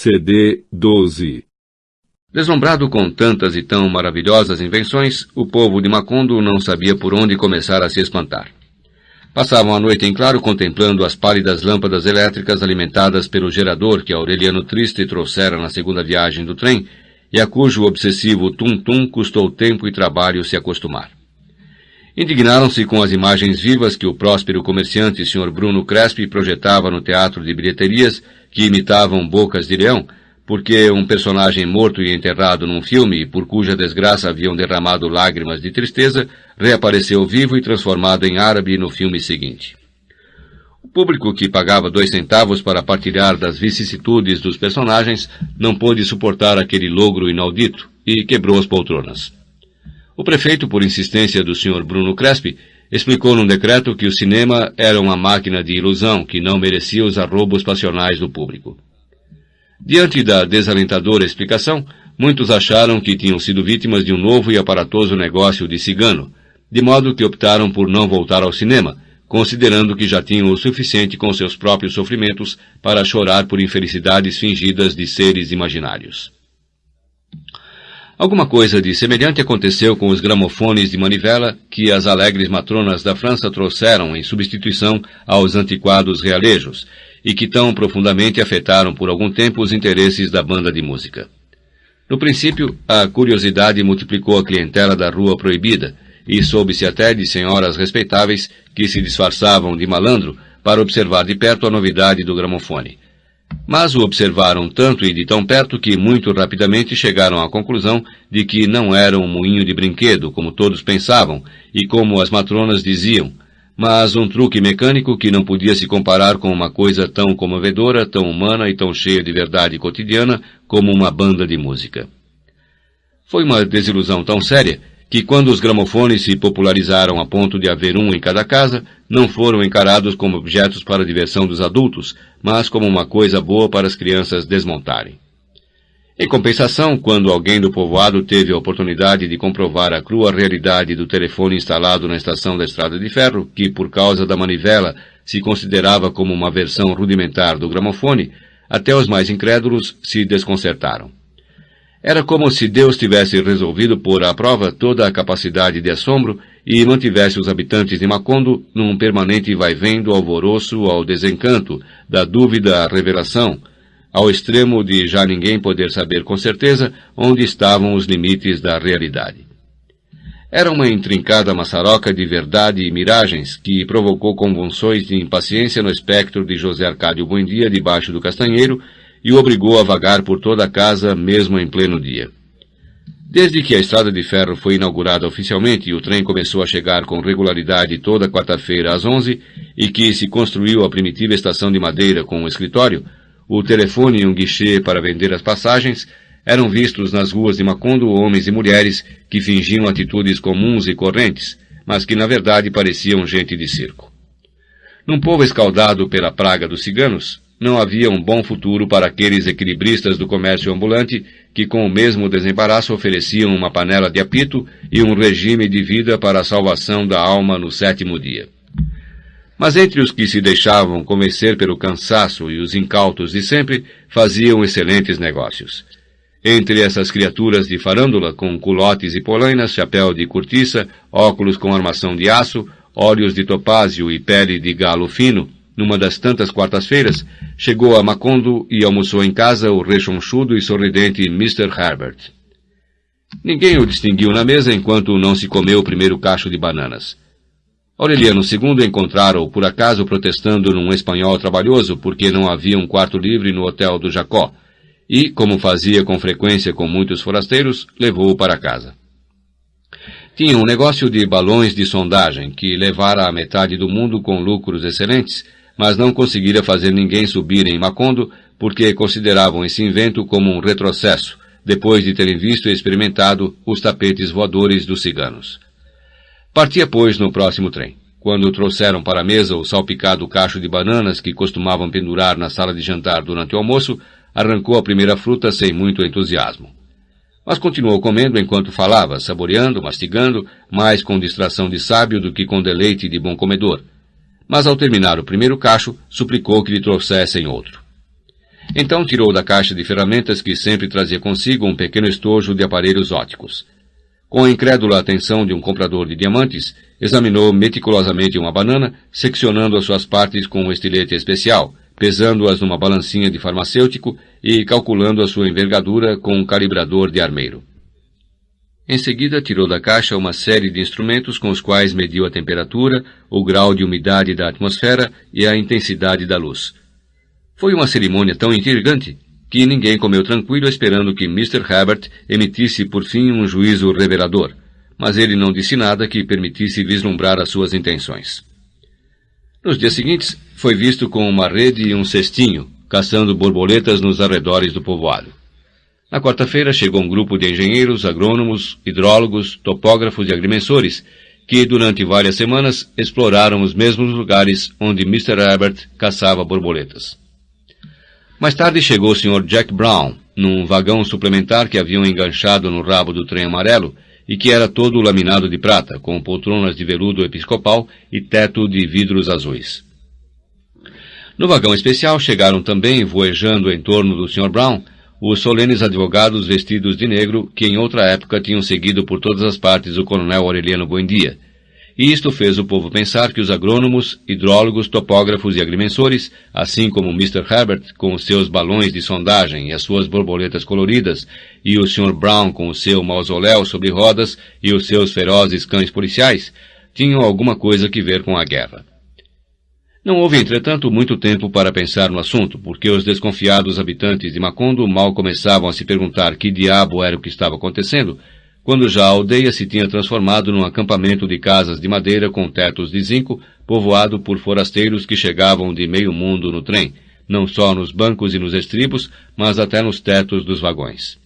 CD 12. Deslumbrado com tantas e tão maravilhosas invenções, o povo de Macondo não sabia por onde começar a se espantar. Passavam a noite em claro contemplando as pálidas lâmpadas elétricas alimentadas pelo gerador que Aureliano Triste trouxera na segunda viagem do trem e a cujo obsessivo tum-tum custou tempo e trabalho se acostumar. Indignaram-se com as imagens vivas que o próspero comerciante Sr. Bruno Crespi projetava no teatro de bilheterias que imitavam bocas de leão, porque um personagem morto e enterrado num filme, por cuja desgraça haviam derramado lágrimas de tristeza, reapareceu vivo e transformado em árabe no filme seguinte. O público, que pagava 2 centavos para partilhar das vicissitudes dos personagens, não pôde suportar aquele logro inaudito e quebrou as poltronas. O prefeito, por insistência do Sr. Bruno Crespi, explicou num decreto que o cinema era uma máquina de ilusão que não merecia os arrobos passionais do público. Diante da desalentadora explicação, muitos acharam que tinham sido vítimas de um novo e aparatoso negócio de cigano, de modo que optaram por não voltar ao cinema, considerando que já tinham o suficiente com seus próprios sofrimentos para chorar por infelicidades fingidas de seres imaginários. Alguma coisa de semelhante aconteceu com os gramofones de manivela que as alegres matronas da França trouxeram em substituição aos antiquados realejos, e que tão profundamente afetaram por algum tempo os interesses da banda de música. No princípio, a curiosidade multiplicou a clientela da Rua Proibida, e soube-se até de senhoras respeitáveis que se disfarçavam de malandro para observar de perto a novidade do gramofone. Mas o observaram tanto e de tão perto que muito rapidamente chegaram à conclusão de que não era um moinho de brinquedo, como todos pensavam, e como as matronas diziam, mas um truque mecânico que não podia se comparar com uma coisa tão comovedora, tão humana e tão cheia de verdade cotidiana como uma banda de música. Foi uma desilusão tão séria que quando os gramofones se popularizaram a ponto de haver um em cada casa, não foram encarados como objetos para a diversão dos adultos, mas como uma coisa boa para as crianças desmontarem. Em compensação, quando alguém do povoado teve a oportunidade de comprovar a crua realidade do telefone instalado na estação da estrada de ferro, que por causa da manivela se considerava como uma versão rudimentar do gramofone, até os mais incrédulos se desconcertaram. Era como se Deus tivesse resolvido pôr à prova toda a capacidade de assombro e mantivesse os habitantes de Macondo num permanente vai-vem do alvoroço ao desencanto, da dúvida à revelação, ao extremo de já ninguém poder saber com certeza onde estavam os limites da realidade. Era uma intrincada maçaroca de verdade e miragens que provocou convulsões de impaciência no espectro de José Arcádio Buendia debaixo do castanheiro e o obrigou a vagar por toda a casa mesmo em pleno dia. Desde que a estrada de ferro foi inaugurada oficialmente e o trem começou a chegar com regularidade toda quarta-feira às 11 e que se construiu a primitiva estação de madeira com um escritório, o telefone e um guichê para vender as passagens, eram vistos nas ruas de Macondo homens e mulheres que fingiam atitudes comuns e correntes, mas que na verdade pareciam gente de circo. Num povo escaldado pela praga dos ciganos, não havia um bom futuro para aqueles equilibristas do comércio ambulante que com o mesmo desembaraço ofereciam uma panela de apito e um regime de vida para a salvação da alma no 7º dia. Mas entre os que se deixavam convencer pelo cansaço e os incautos de sempre, faziam excelentes negócios. Entre essas criaturas de farândula, com culotes e polainas, chapéu de cortiça, óculos com armação de aço, óleos de topázio e pele de galo fino, numa das tantas quartas-feiras, chegou a Macondo e almoçou em casa o rechonchudo e sorridente Mr. Herbert. Ninguém o distinguiu na mesa enquanto não se comeu o primeiro cacho de bananas. Aureliano II encontrara-o por acaso protestando num espanhol trabalhoso porque não havia um quarto livre no hotel do Jacó, e, como fazia com frequência com muitos forasteiros, levou-o para casa. Tinha um negócio de balões de sondagem que levara a metade do mundo com lucros excelentes, mas não conseguira fazer ninguém subir em Macondo porque consideravam esse invento como um retrocesso, depois de terem visto e experimentado os tapetes voadores dos ciganos. Partia, pois, no próximo trem. Quando trouxeram para a mesa o salpicado cacho de bananas que costumavam pendurar na sala de jantar durante o almoço, arrancou a primeira fruta sem muito entusiasmo. Mas continuou comendo enquanto falava, saboreando, mastigando, mais com distração de sábio do que com deleite de bom comedor. Mas ao terminar o primeiro cacho, suplicou que lhe trouxessem outro. Então tirou da caixa de ferramentas que sempre trazia consigo um pequeno estojo de aparelhos ópticos. Com a incrédula atenção de um comprador de diamantes, examinou meticulosamente uma banana, seccionando as suas partes com um estilete especial, pesando-as numa balancinha de farmacêutico e calculando a sua envergadura com um calibrador de armeiro. Em seguida, tirou da caixa uma série de instrumentos com os quais mediu a temperatura, o grau de umidade da atmosfera e a intensidade da luz. Foi uma cerimônia tão intrigante que ninguém comeu tranquilo esperando que Mr. Herbert emitisse por fim um juízo revelador, mas ele não disse nada que permitisse vislumbrar as suas intenções. Nos dias seguintes, foi visto com uma rede e um cestinho, caçando borboletas nos arredores do povoado. Na quarta-feira chegou um grupo de engenheiros, agrônomos, hidrólogos, topógrafos e agrimensores, que durante várias semanas exploraram os mesmos lugares onde Mr. Herbert caçava borboletas. Mais tarde chegou o Sr. Jack Brown, num vagão suplementar que haviam enganchado no rabo do trem amarelo e que era todo laminado de prata, com poltronas de veludo episcopal e teto de vidros azuis. No vagão especial chegaram também, voejando em torno do Sr. Brown, os solenes advogados vestidos de negro que em outra época tinham seguido por todas as partes o coronel Aureliano Buendia. E isto fez o povo pensar que os agrônomos, hidrólogos, topógrafos e agrimensores, assim como Mr. Herbert com os seus balões de sondagem e as suas borboletas coloridas, e o Sr. Brown com o seu mausoléu sobre rodas e os seus ferozes cães policiais, tinham alguma coisa que ver com a guerra. Não houve, entretanto, muito tempo para pensar no assunto, porque os desconfiados habitantes de Macondo mal começavam a se perguntar que diabo era o que estava acontecendo, quando já a aldeia se tinha transformado num acampamento de casas de madeira com tetos de zinco, povoado por forasteiros que chegavam de meio mundo no trem, não só nos bancos e nos estribos, mas até nos tetos dos vagões.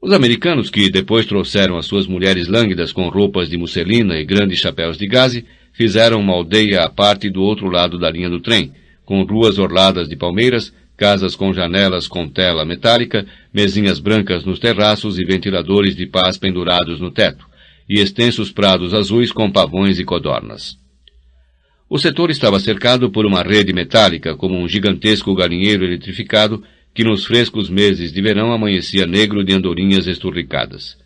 Os americanos, que depois trouxeram as suas mulheres lânguidas com roupas de musselina e grandes chapéus de gaze, fizeram uma aldeia à parte do outro lado da linha do trem, com ruas orladas de palmeiras, casas com janelas com tela metálica, mesinhas brancas nos terraços e ventiladores de paz pendurados no teto, e extensos prados azuis com pavões e codornas. O setor estava cercado por uma rede metálica, como um gigantesco galinheiro eletrificado que nos frescos meses de verão amanhecia negro de andorinhas esturricadas.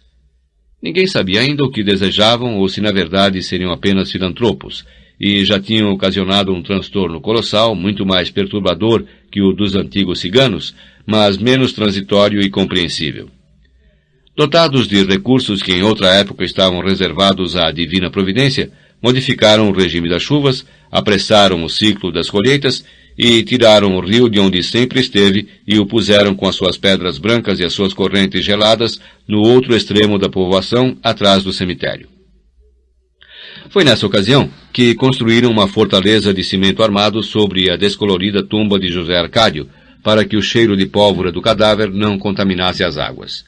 Ninguém sabia ainda o que desejavam ou se na verdade seriam apenas filantropos, e já tinham ocasionado um transtorno colossal, muito mais perturbador que o dos antigos ciganos, mas menos transitório e compreensível. Dotados de recursos que em outra época estavam reservados à divina providência, modificaram o regime das chuvas, apressaram o ciclo das colheitas e tiraram o rio de onde sempre esteve e o puseram com as suas pedras brancas e as suas correntes geladas no outro extremo da povoação, atrás do cemitério. Foi nessa ocasião que construíram uma fortaleza de cimento armado sobre a descolorida tumba de José Arcádio, para que o cheiro de pólvora do cadáver não contaminasse as águas.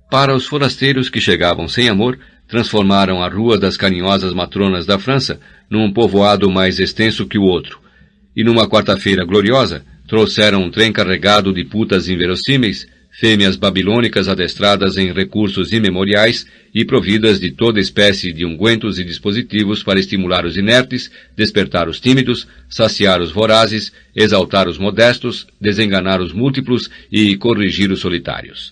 Para os forasteiros que chegavam sem amor, transformaram a Rua das Carinhosas Matronas da França num povoado mais extenso que o outro, e numa quarta-feira gloriosa, trouxeram um trem carregado de putas inverossímeis, fêmeas babilônicas adestradas em recursos imemoriais e providas de toda espécie de ungüentos e dispositivos para estimular os inertes, despertar os tímidos, saciar os vorazes, exaltar os modestos, desenganar os múltiplos e corrigir os solitários.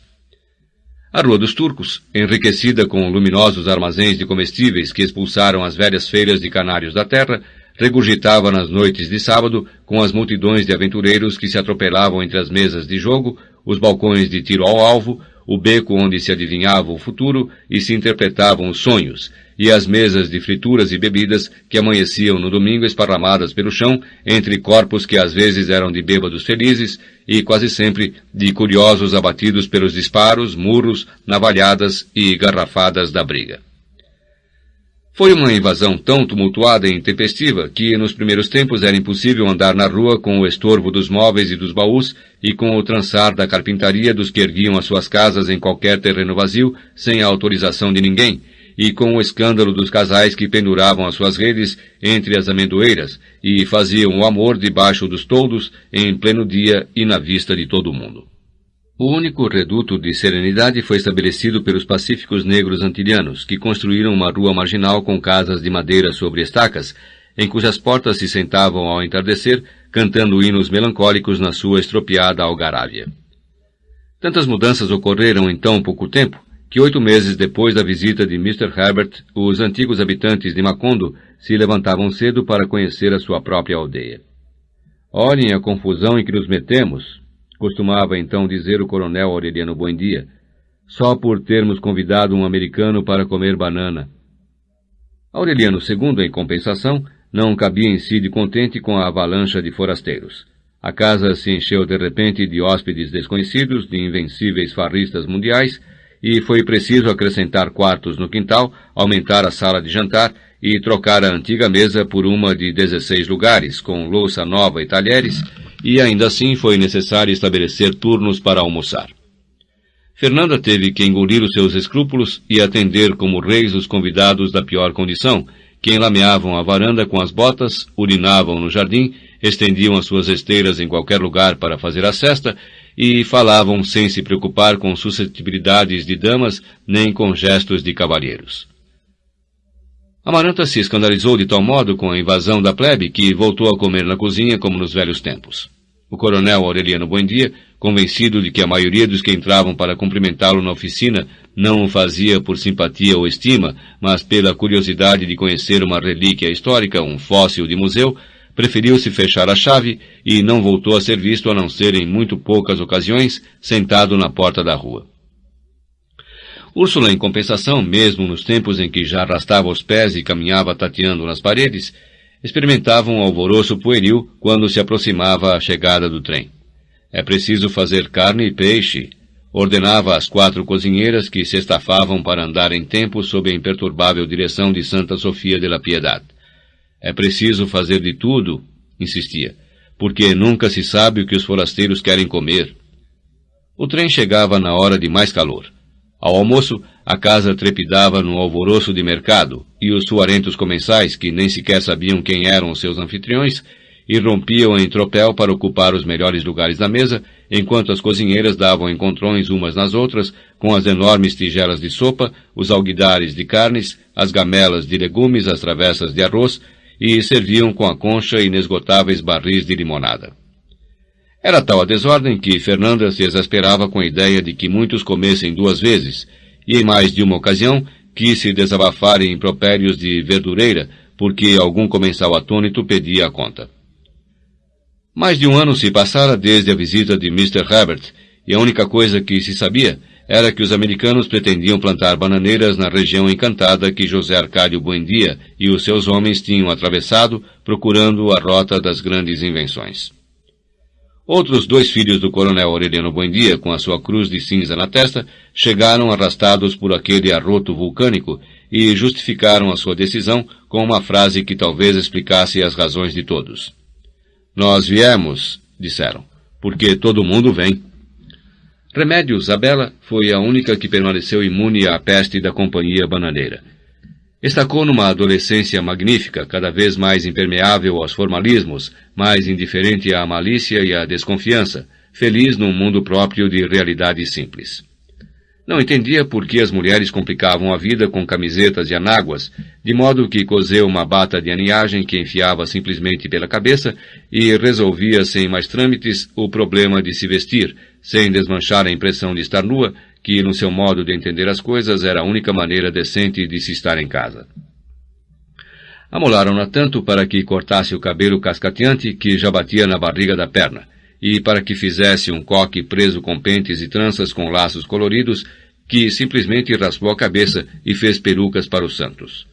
A Rua dos Turcos, enriquecida com luminosos armazéns de comestíveis que expulsaram as velhas feiras de canários da terra, regurgitava nas noites de sábado com as multidões de aventureiros que se atropelavam entre as mesas de jogo, os balcões de tiro ao alvo, o beco onde se adivinhava o futuro e se interpretavam os sonhos, e as mesas de frituras e bebidas que amanheciam no domingo esparramadas pelo chão entre corpos que às vezes eram de bêbados felizes e quase sempre de curiosos abatidos pelos disparos, murros, navalhadas e garrafadas da briga. Foi uma invasão tão tumultuada e intempestiva que nos primeiros tempos era impossível andar na rua com o estorvo dos móveis e dos baús e com o trançar da carpintaria dos que erguiam as suas casas em qualquer terreno vazio sem a autorização de ninguém, e com o escândalo dos casais que penduravam as suas redes entre as amendoeiras e faziam o amor debaixo dos toldos em pleno dia e na vista de todo mundo. O único reduto de serenidade foi estabelecido pelos pacíficos negros antilhanos, que construíram uma rua marginal com casas de madeira sobre estacas, em cujas portas se sentavam ao entardecer cantando hinos melancólicos na sua estropiada algarávia. Tantas mudanças ocorreram em tão pouco tempo, que 8 meses depois da visita de Mr. Herbert, os antigos habitantes de Macondo se levantavam cedo para conhecer a sua própria aldeia. Olhem a confusão em que nos metemos, costumava então dizer o coronel Aureliano Buendia, só por termos convidado um americano para comer banana. Aureliano II, em compensação, não cabia em si de contente com a avalanche de forasteiros. A casa se encheu de repente de hóspedes desconhecidos, de invencíveis farristas mundiais, e foi preciso acrescentar quartos no quintal, aumentar a sala de jantar e trocar a antiga mesa por uma de 16 lugares, com louça nova e talheres, e ainda assim foi necessário estabelecer turnos para almoçar. Fernanda teve que engolir os seus escrúpulos e atender como reis os convidados da pior condição, que enlameavam a varanda com as botas, urinavam no jardim, estendiam as suas esteiras em qualquer lugar para fazer a cesta e falavam sem se preocupar com suscetibilidades de damas nem com gestos de cavalheiros. Amaranta se escandalizou de tal modo com a invasão da plebe que voltou a comer na cozinha como nos velhos tempos. O coronel Aureliano Buendia, convencido de que a maioria dos que entravam para cumprimentá-lo na oficina não o fazia por simpatia ou estima, mas pela curiosidade de conhecer uma relíquia histórica, um fóssil de museu, preferiu-se fechar a chave e não voltou a ser visto a não ser em muito poucas ocasiões, sentado na porta da rua. Úrsula, em compensação, mesmo nos tempos em que já arrastava os pés e caminhava tateando nas paredes, experimentava um alvoroço pueril quando se aproximava a chegada do trem. É preciso fazer carne e peixe, ordenava às 4 cozinheiras que se estafavam para andar em tempo sob a imperturbável direção de Santa Sofia de la Piedad. É preciso fazer de tudo, insistia, porque nunca se sabe o que os forasteiros querem comer. O trem chegava na hora de mais calor. Ao almoço, a casa trepidava no alvoroço de mercado, e os suarentos comensais, que nem sequer sabiam quem eram os seus anfitriões, irrompiam em tropel para ocupar os melhores lugares da mesa, enquanto as cozinheiras davam encontrões umas nas outras, com as enormes tigelas de sopa, os alguidares de carnes, as gamelas de legumes, as travessas de arroz, e serviam com a concha inesgotáveis barris de limonada. Era tal a desordem que Fernanda se exasperava com a ideia de que muitos comessem 2 vezes, e em mais de uma ocasião quis se desabafar em impropérios de verdureira, porque algum comensal atônito pedia a conta. Mais de 1 ano se passara desde a visita de Mr. Herbert, e a única coisa que se sabia era que os americanos pretendiam plantar bananeiras na região encantada que José Arcádio Buendia e os seus homens tinham atravessado, procurando a rota das grandes invenções. Outros 2 filhos do coronel Aureliano Buendia, com a sua cruz de cinza na testa, chegaram arrastados por aquele arroto vulcânico e justificaram a sua decisão com uma frase que talvez explicasse as razões de todos. Nós viemos, disseram, porque todo mundo vem. Remédio Zabela foi a única que permaneceu imune à peste da companhia bananeira. Estacou numa adolescência magnífica, cada vez mais impermeável aos formalismos, mais indiferente à malícia e à desconfiança, feliz num mundo próprio de realidades simples. Não entendia por que as mulheres complicavam a vida com camisetas e anáguas, de modo que coseu uma bata de aniagem que enfiava simplesmente pela cabeça e resolvia sem mais trâmites o problema de se vestir, sem desmanchar a impressão de estar nua, que no seu modo de entender as coisas era a única maneira decente de se estar em casa. Amolaram-na tanto para que cortasse o cabelo cascateante que já batia na barriga da perna, e para que fizesse um coque preso com pentes e tranças com laços coloridos, que simplesmente raspou a cabeça e fez perucas para os santos.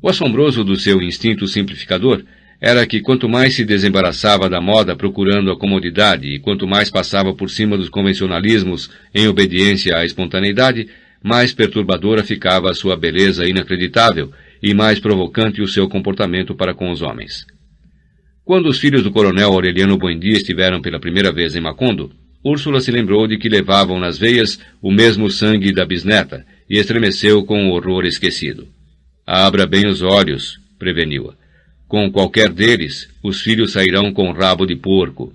O assombroso do seu instinto simplificador era que quanto mais se desembaraçava da moda procurando a comodidade e quanto mais passava por cima dos convencionalismos em obediência à espontaneidade, mais perturbadora ficava a sua beleza inacreditável e mais provocante o seu comportamento para com os homens. Quando os filhos do coronel Aureliano Buendia estiveram pela primeira vez em Macondo, Úrsula se lembrou de que levavam nas veias o mesmo sangue da bisneta e estremeceu com o horror esquecido. Abra bem os olhos, preveniu-a. Com qualquer deles, os filhos sairão com rabo de porco.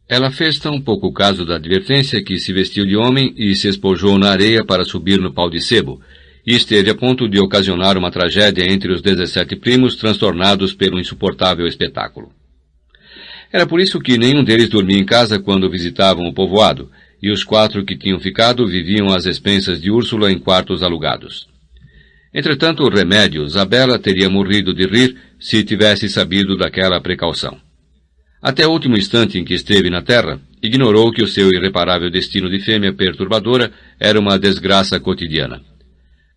Ela fez tão pouco caso da advertência que se vestiu de homem e se espojou na areia para subir no pau de sebo, e esteve a ponto de ocasionar uma tragédia entre os 17 primos transtornados pelo insuportável espetáculo. Era por isso que nenhum deles dormia em casa quando visitavam o povoado, e os 4 que tinham ficado viviam às expensas de Úrsula em quartos alugados. Entretanto, o Remédio Zabela teria morrido de rir se tivesse sabido daquela precaução. Até o último instante em que esteve na terra, ignorou que o seu irreparável destino de fêmea perturbadora era uma desgraça cotidiana.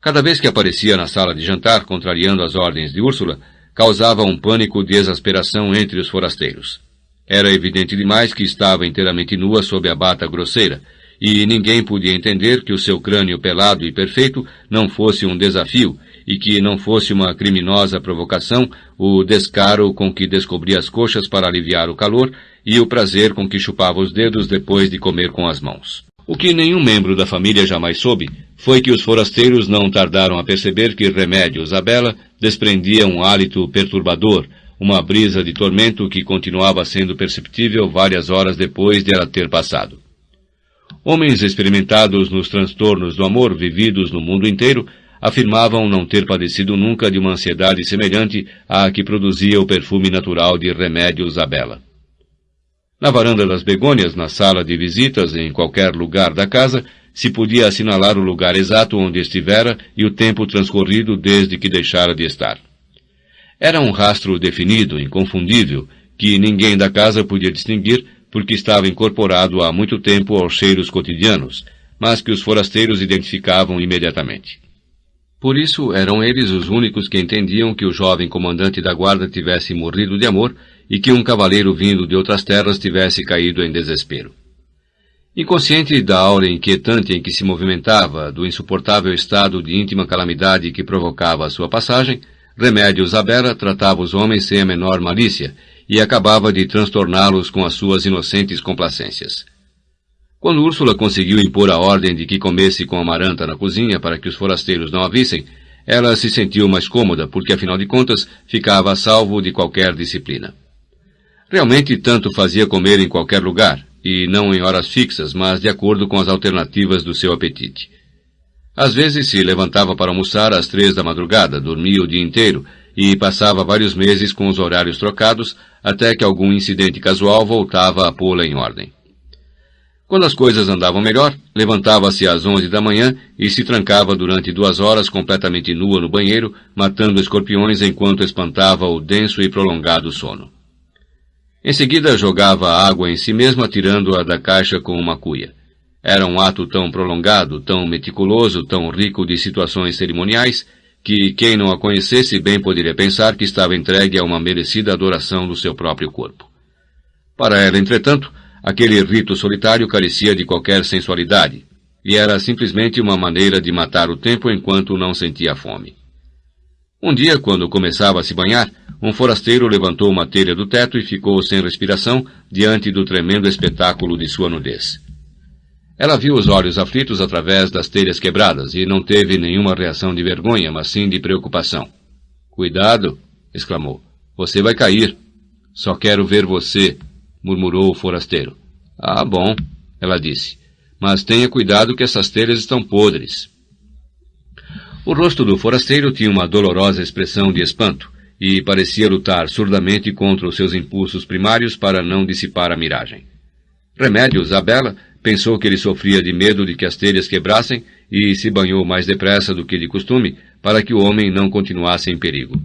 Cada vez que aparecia na sala de jantar, contrariando as ordens de Úrsula, causava um pânico de exasperação entre os forasteiros. Era evidente demais que estava inteiramente nua sob a bata grosseira, e ninguém podia entender que o seu crânio pelado e perfeito não fosse um desafio, e que não fosse uma criminosa provocação o descaro com que descobria as coxas para aliviar o calor e o prazer com que chupava os dedos depois de comer com as mãos. O que nenhum membro da família jamais soube foi que os forasteiros não tardaram a perceber que Remédio Zabela desprendia um hálito perturbador, uma brisa de tormento que continuava sendo perceptível várias horas depois de ela ter passado. Homens experimentados nos transtornos do amor vividos no mundo inteiro afirmavam não ter padecido nunca de uma ansiedade semelhante à que produzia o perfume natural de Remédio Zabela. Na varanda das begônias, na sala de visitas, em qualquer lugar da casa, se podia assinalar o lugar exato onde estivera e o tempo transcorrido desde que deixara de estar. Era um rastro definido, inconfundível, que ninguém da casa podia distinguir porque estava incorporado há muito tempo aos cheiros cotidianos, mas que os forasteiros identificavam imediatamente. Por isso, eram eles os únicos que entendiam que o jovem comandante da guarda tivesse morrido de amor e que um cavaleiro vindo de outras terras tivesse caído em desespero. Inconsciente da aura inquietante em que se movimentava, do insuportável estado de íntima calamidade que provocava a sua passagem, Remédio Zabela tratava os homens sem a menor malícia e acabava de transtorná-los com as suas inocentes complacências. Quando Úrsula conseguiu impor a ordem de que comesse com amaranta na cozinha para que os forasteiros não a vissem, ela se sentiu mais cômoda porque, afinal de contas, ficava a salvo de qualquer disciplina. Realmente tanto fazia comer em qualquer lugar, e não em horas fixas, mas de acordo com as alternativas do seu apetite. Às vezes se levantava para almoçar às 3 da madrugada, dormia o dia inteiro e passava vários meses com os horários trocados até que algum incidente casual voltava a pô-la em ordem. Quando as coisas andavam melhor, levantava-se às 11 da manhã e se trancava durante 2 horas completamente nua no banheiro, matando escorpiões enquanto espantava o denso e prolongado sono. Em seguida jogava água em si mesma, tirando-a da caixa com uma cuia. Era um ato tão prolongado, tão meticuloso, tão rico de situações cerimoniais, que quem não a conhecesse bem poderia pensar que estava entregue a uma merecida adoração do seu próprio corpo. Para ela, entretanto, aquele rito solitário carecia de qualquer sensualidade, e era simplesmente uma maneira de matar o tempo enquanto não sentia fome. Um dia, quando começava a se banhar, um forasteiro levantou uma telha do teto e ficou sem respiração diante do tremendo espetáculo de sua nudez. Ela viu os olhos aflitos através das telhas quebradas e não teve nenhuma reação de vergonha, mas sim de preocupação. "Cuidado!" exclamou. "Você vai cair." "Só quero ver você", murmurou o forasteiro. "Ah, bom", ela disse. "Mas tenha cuidado que essas telhas estão podres." O rosto do forasteiro tinha uma dolorosa expressão de espanto e parecia lutar surdamente contra os seus impulsos primários para não dissipar a miragem. Remédio Zabela pensou que ele sofria de medo de que as telhas quebrassem e se banhou mais depressa do que de costume para que o homem não continuasse em perigo.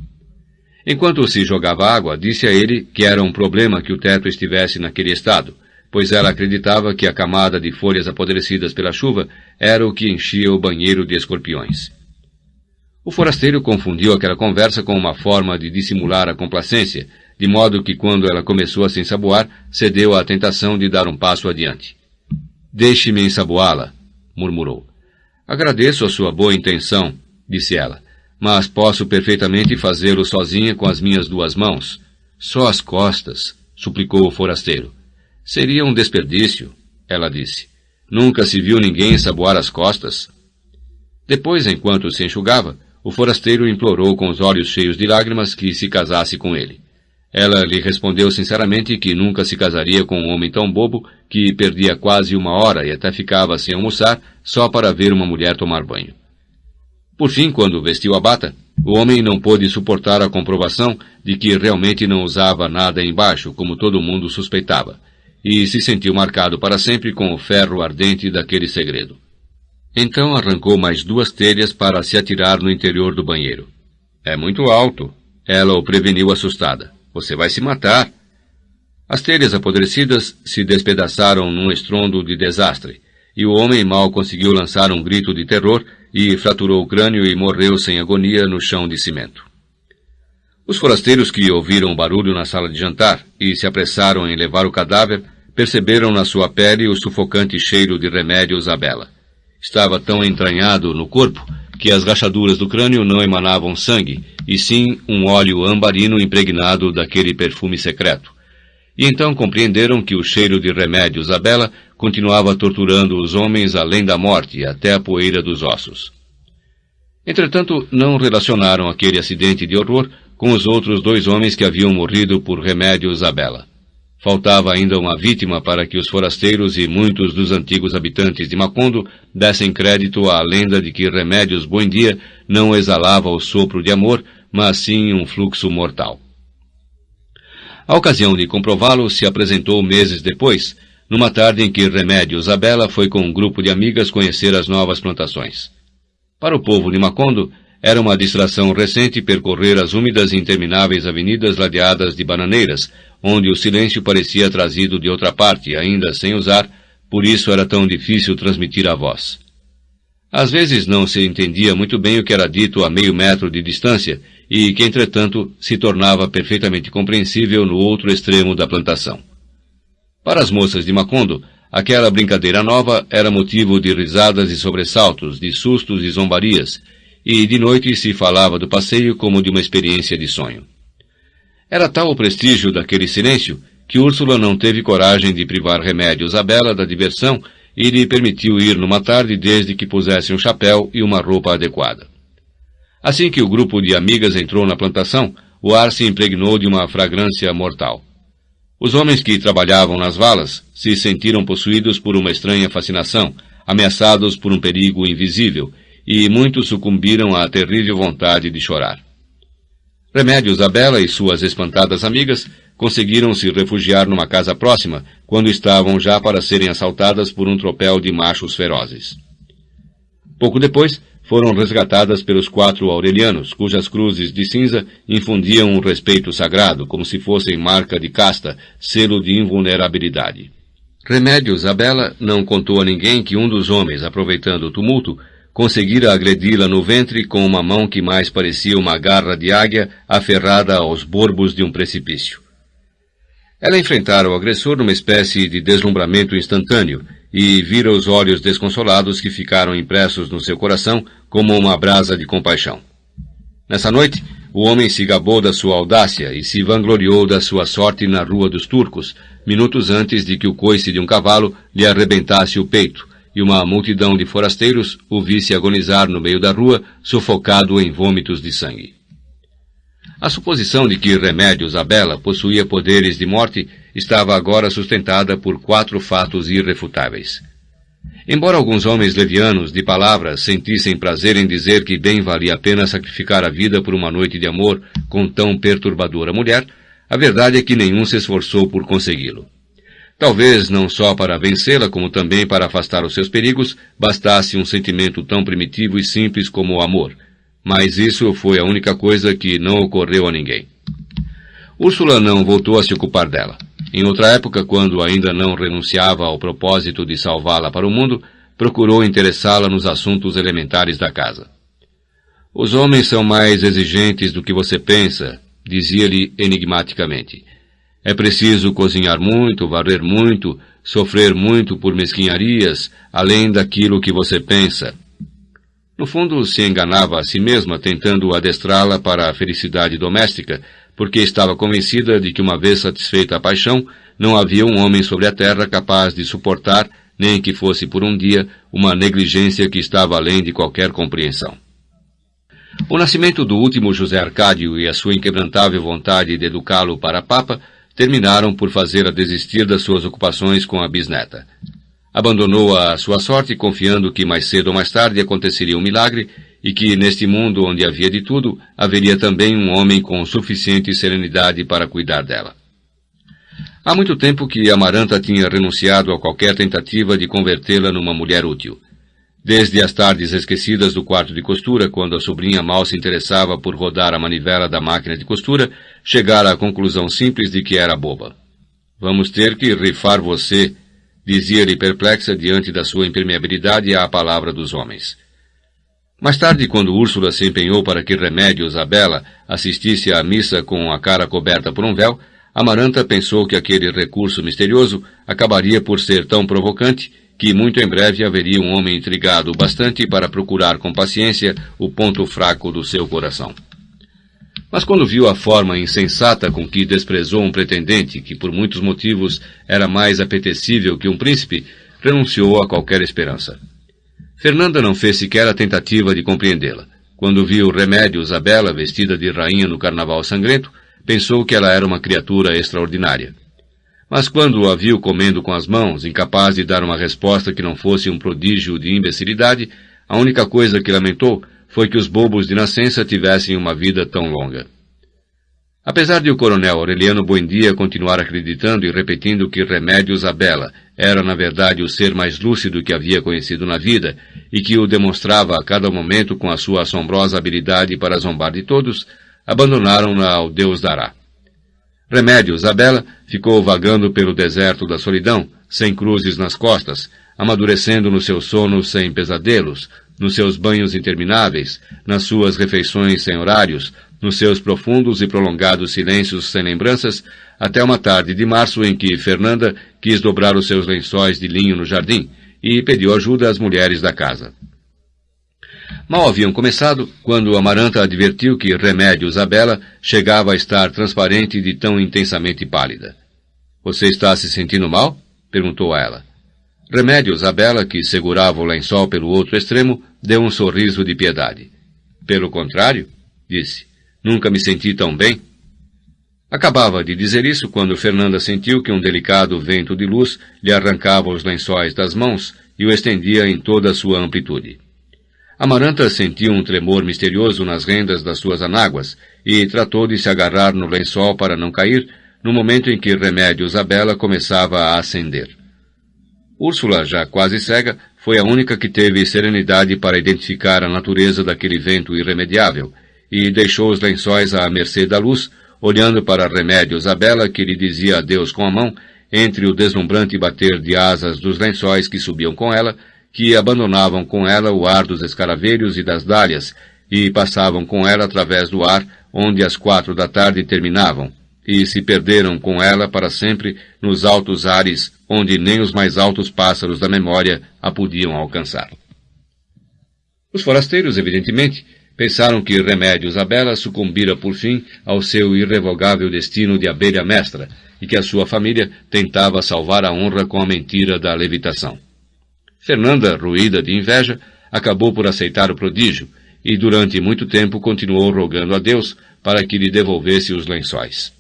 Enquanto se jogava água, disse a ele que era um problema que o teto estivesse naquele estado, pois ela acreditava que a camada de folhas apodrecidas pela chuva era o que enchia o banheiro de escorpiões. O forasteiro confundiu aquela conversa com uma forma de dissimular a complacência, de modo que quando ela começou a se ensaboar, cedeu à tentação de dar um passo adiante. "Deixe-me ensaboá-la", murmurou. "Agradeço a sua boa intenção", disse ela, "mas posso perfeitamente fazê-lo sozinha com as minhas 2 mãos. Só as costas", suplicou o forasteiro. "Seria um desperdício", ela disse. "Nunca se viu ninguém ensaboar as costas." Depois, enquanto se enxugava, o forasteiro implorou com os olhos cheios de lágrimas que se casasse com ele. Ela lhe respondeu sinceramente que nunca se casaria com um homem tão bobo que perdia quase 1 hora e até ficava sem almoçar só para ver uma mulher tomar banho. Por fim, quando vestiu a bata, O homem não pôde suportar a comprovação de que realmente não usava nada embaixo, como todo mundo suspeitava, e se sentiu marcado para sempre com o ferro ardente daquele segredo. Então arrancou mais 2 telhas para se atirar no interior do banheiro. É muito alto. Ela o preveniu assustada. Você vai se matar. As telhas apodrecidas se despedaçaram num estrondo de desastre, e o homem mal conseguiu lançar um grito de terror e fraturou o crânio e morreu sem agonia no chão de cimento. Os forasteiros que ouviram o barulho na sala de jantar e se apressaram em levar o cadáver perceberam na sua pele o sufocante cheiro de remédios à bela. Estava tão entranhado no corpo que as rachaduras do crânio não emanavam sangue, e sim um óleo ambarino impregnado daquele perfume secreto. E então compreenderam que o cheiro de remédios à bela continuava torturando os homens além da morte, até a poeira dos ossos. Entretanto, não relacionaram aquele acidente de horror com os outros 2 homens que haviam morrido por remédios à bela. Faltava ainda uma vítima para que os forasteiros e muitos dos antigos habitantes de Macondo dessem crédito à lenda de que Remédios Buendia não exalava o sopro de amor, mas sim um fluxo mortal. A ocasião de comprová-lo se apresentou meses depois, numa tarde em que Remédios Abela foi com um grupo de amigas conhecer as novas plantações. Para o povo de Macondo, era uma distração recente percorrer as úmidas e intermináveis avenidas ladeadas de bananeiras, onde o silêncio parecia trazido de outra parte, ainda sem usar, por isso era tão difícil transmitir a voz. Às vezes não se entendia muito bem o que era dito a meio metro de distância, e que, entretanto, se tornava perfeitamente compreensível no outro extremo da plantação. Para as moças de Macondo, aquela brincadeira nova era motivo de risadas e sobressaltos, de sustos e zombarias, e de noite se falava do passeio como de uma experiência de sonho. Era tal o prestígio daquele silêncio que Úrsula não teve coragem de privar Remédios Abela da diversão e lhe permitiu ir numa tarde desde que pusesse um chapéu e uma roupa adequada. Assim que o grupo de amigas entrou na plantação, o ar se impregnou de uma fragrância mortal. Os homens que trabalhavam nas valas se sentiram possuídos por uma estranha fascinação, ameaçados por um perigo invisível, e muitos sucumbiram à terrível vontade de chorar. Remédios Abela e suas espantadas amigas conseguiram se refugiar numa casa próxima, quando estavam já para serem assaltadas por um tropel de machos ferozes. Pouco depois, foram resgatadas pelos 4 aurelianos, cujas cruzes de cinza infundiam um respeito sagrado, como se fossem marca de casta, selo de invulnerabilidade. Remédios Abela não contou a ninguém que um dos homens, aproveitando o tumulto, conseguira agredi-la no ventre com uma mão que mais parecia uma garra de águia aferrada aos borbos de um precipício. Ela enfrentara o agressor numa espécie de deslumbramento instantâneo e vira os olhos desconsolados que ficaram impressos no seu coração como uma brasa de compaixão. Nessa noite, o homem se gabou da sua audácia e se vangloriou da sua sorte na Rua dos Turcos, minutos antes de que o coice de um cavalo lhe arrebentasse o peito, e uma multidão de forasteiros o visse agonizar no meio da rua, sufocado em vômitos de sangue. A suposição de que Remédios Abela possuía poderes de morte estava agora sustentada por 4 fatos irrefutáveis. Embora alguns homens levianos de palavra sentissem prazer em dizer que bem valia a pena sacrificar a vida por uma noite de amor com tão perturbadora mulher, a verdade é que nenhum se esforçou por consegui-lo. Talvez não só para vencê-la, como também para afastar os seus perigos, bastasse um sentimento tão primitivo e simples como o amor. Mas isso foi a única coisa que não ocorreu a ninguém. Úrsula não voltou a se ocupar dela. Em outra época, quando ainda não renunciava ao propósito de salvá-la para o mundo, procurou interessá-la nos assuntos elementares da casa. Os homens são mais exigentes do que você pensa, dizia-lhe enigmaticamente. É preciso cozinhar muito, varrer muito, sofrer muito por mesquinharias, além daquilo que você pensa. No fundo, se enganava a si mesma tentando adestrá-la para a felicidade doméstica, porque estava convencida de que, uma vez satisfeita a paixão, não havia um homem sobre a terra capaz de suportar, nem que fosse por um dia, uma negligência que estava além de qualquer compreensão. O nascimento do último José Arcádio e a sua inquebrantável vontade de educá-lo para Papa terminaram por fazê-la desistir das suas ocupações com a bisneta. Abandonou-a à sua sorte, confiando que mais cedo ou mais tarde aconteceria um milagre, e que neste mundo onde havia de tudo, haveria também um homem com suficiente serenidade para cuidar dela. Há muito tempo que Amaranta tinha renunciado a qualquer tentativa de convertê-la numa mulher útil. Desde as tardes esquecidas do quarto de costura, quando a sobrinha mal se interessava por rodar a manivela da máquina de costura, chegara à conclusão simples de que era boba. "Vamos ter que rifar você", dizia-lhe perplexa diante da sua impermeabilidade à palavra dos homens. Mais tarde, quando Úrsula se empenhou para que Remédios Abela assistisse à missa com a cara coberta por um véu, Amaranta pensou que aquele recurso misterioso acabaria por ser tão provocante que muito em breve haveria um homem intrigado bastante para procurar com paciência o ponto fraco do seu coração. Mas quando viu a forma insensata com que desprezou um pretendente que por muitos motivos era mais apetecível que um príncipe, renunciou a qualquer esperança. Fernanda não fez sequer a tentativa de compreendê-la. Quando viu Remédios Abela vestida de rainha no carnaval sangrento, pensou que ela era uma criatura extraordinária. Mas quando a viu comendo com as mãos, incapaz de dar uma resposta que não fosse um prodígio de imbecilidade, a única coisa que lamentou foi que os bobos de nascença tivessem uma vida tão longa. Apesar de o coronel Aureliano Buendia continuar acreditando e repetindo que Remédios Abela era na verdade o ser mais lúcido que havia conhecido na vida e que o demonstrava a cada momento com a sua assombrosa habilidade para zombar de todos, abandonaram-na ao Deus dará. Remédios Abela ficou vagando pelo deserto da solidão, sem cruzes nas costas, amadurecendo no seu sono sem pesadelos, nos seus banhos intermináveis, nas suas refeições sem horários, nos seus profundos e prolongados silêncios sem lembranças, até uma tarde de março em que Fernanda quis dobrar os seus lençóis de linho no jardim e pediu ajuda às mulheres da casa. Mal haviam começado, quando Amaranta advertiu que Remédios Abela chegava a estar transparente de tão intensamente pálida. "Você está se sentindo mal?" perguntou a ela. Remédios Abela, que segurava o lençol pelo outro extremo, deu um sorriso de piedade. "Pelo contrário", disse, "nunca me senti tão bem." Acabava de dizer isso quando Fernanda sentiu que um delicado vento de luz lhe arrancava os lençóis das mãos e o estendia em toda a sua amplitude. Amaranta sentiu um tremor misterioso nas rendas das suas anáguas e tratou de se agarrar no lençol para não cair, no momento em que Remédios Abela começava a acender. Úrsula, já quase cega, foi a única que teve serenidade para identificar a natureza daquele vento irremediável e deixou os lençóis à mercê da luz, olhando para Remédios Abela, que lhe dizia adeus com a mão, entre o deslumbrante bater de asas dos lençóis que subiam com ela, que abandonavam com ela o ar dos escaravelhos e das dálias, e passavam com ela através do ar, onde as 4 da tarde terminavam, e se perderam com ela para sempre nos altos ares, onde nem os mais altos pássaros da memória a podiam alcançar. Os forasteiros, evidentemente, pensaram que Remédios Abela sucumbira por fim ao seu irrevogável destino de abelha mestra, e que a sua família tentava salvar a honra com a mentira da levitação. Fernanda, roída de inveja, acabou por aceitar o prodígio e durante muito tempo continuou rogando a Deus para que lhe devolvesse os lençóis.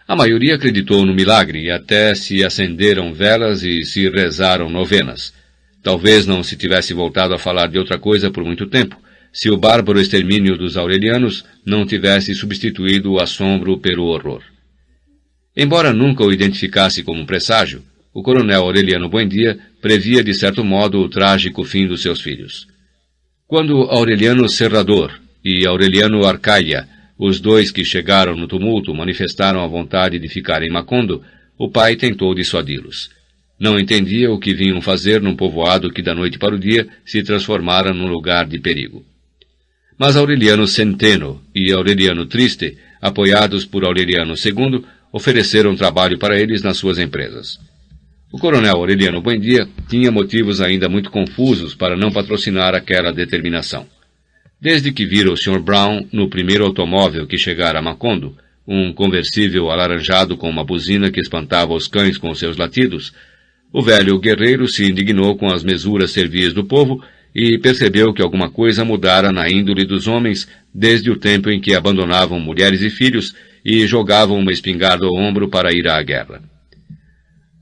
A maioria acreditou no milagre e até se acenderam velas e se rezaram novenas. Talvez não se tivesse voltado a falar de outra coisa por muito tempo, se o bárbaro extermínio dos aurelianos não tivesse substituído o assombro pelo horror. Embora nunca o identificasse como um presságio, o coronel Aureliano Buendia previa de certo modo o trágico fim dos seus filhos. Quando Aureliano Serrador e Aureliano Arcaia, os dois que chegaram no tumulto, manifestaram a vontade de ficar em Macondo, o pai tentou dissuadi-los. Não entendia o que vinham fazer num povoado que da noite para o dia se transformara num lugar de perigo. Mas Aureliano Centeno e Aureliano Triste, apoiados por Aureliano II, ofereceram trabalho para eles nas suas empresas. O coronel Aureliano Buendia tinha motivos ainda muito confusos para não patrocinar aquela determinação. Desde que vira o Sr. Brown no primeiro automóvel que chegara a Macondo, um conversível alaranjado com uma buzina que espantava os cães com seus latidos, o velho guerreiro se indignou com as mesuras servis do povo e percebeu que alguma coisa mudara na índole dos homens desde o tempo em que abandonavam mulheres e filhos e jogavam uma espingarda ao ombro para ir à guerra.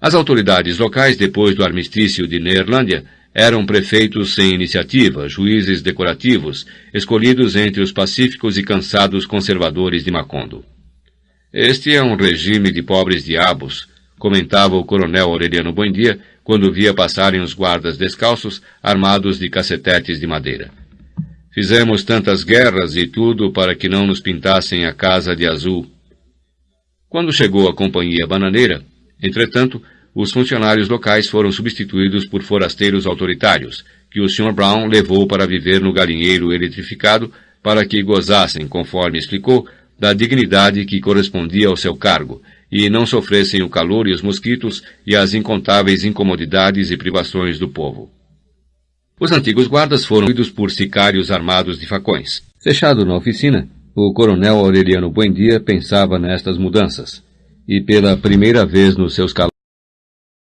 As autoridades locais, depois do armistício de Neerlândia, eram prefeitos sem iniciativa, juízes decorativos, escolhidos entre os pacíficos e cansados conservadores de Macondo. Este é um regime de pobres diabos, comentava o coronel Aureliano Buendia quando via passarem os guardas descalços, armados de cacetetes de madeira. Fizemos tantas guerras e tudo para que não nos pintassem a casa de azul. Quando chegou a Companhia Bananeira, entretanto, os funcionários locais foram substituídos por forasteiros autoritários, que o Sr. Brown levou para viver no galinheiro eletrificado para que gozassem, conforme explicou, da dignidade que correspondia ao seu cargo, e não sofressem o calor e os mosquitos e as incontáveis incomodidades e privações do povo. Os antigos guardas foram idos por sicários armados de facões. Fechado na oficina, o coronel Aureliano Buendia pensava nestas mudanças, e pela primeira vez nos seus